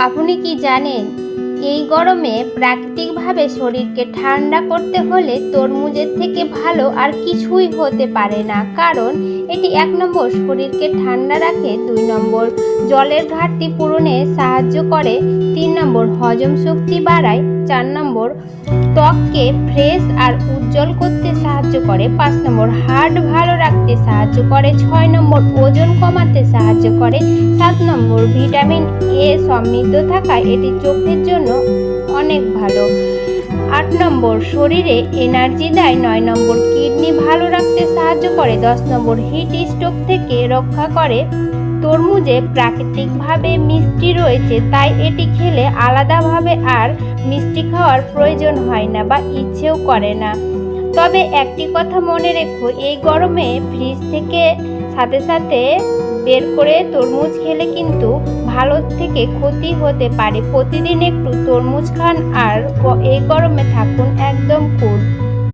আপনি কি জানেন এই গরমে প্রাকৃতিকভাবে শরীরকে ঠান্ডা করতে হলে তরমুজের থেকে ভালো আর কিছুই হতে পারে না। কারণ এটি 1 নম্বর শরীরকে ঠান্ডা রাখে, 2 নম্বর জলের ঘাটতি পূরণে সাহায্য করে, 3 নম্বর হজম শক্তি বাড়ায়, 4 নম্বর ত্বককে ফ্রেশ আর উজ্জ্বল করতে সাহায্য করে, 5 নম্বর হার্ট ভালো রাখতে সাহায্য করে, 6 নম্বর ওজন কমাতে সাহায্য করে, 7 নম্বর ভিটামিন এ সমৃদ্ধ থাকায় এটি চোখের জন্য অনেক ভালো, 8 নম্বর শরীরে এনার্জি দেয়, 9 নম্বর কিডনি ভালো রাখতে সাহায্য করে, 10 নম্বর হিট স্ট্রোক থেকে রক্ষা করে। তরমুজে প্রাকৃতিকভাবে মিষ্টি রয়েছে, তাই এটি খেলে আলাদাভাবে আর মিষ্টি খাওয়ার প্রয়োজন হয় না বা ইচ্ছেও করে না। তবে একটি কথা মনে রেখো, এই গরমে ফ্রিজ থেকে সাথে সাথে বের করে তরমুজ খেলে কিন্তু ভালো থেকে ক্ষতি হতে পারে। প্রতিদিন একটু তরমুজ খান আর এই গরমে থাকুন একদম কুল।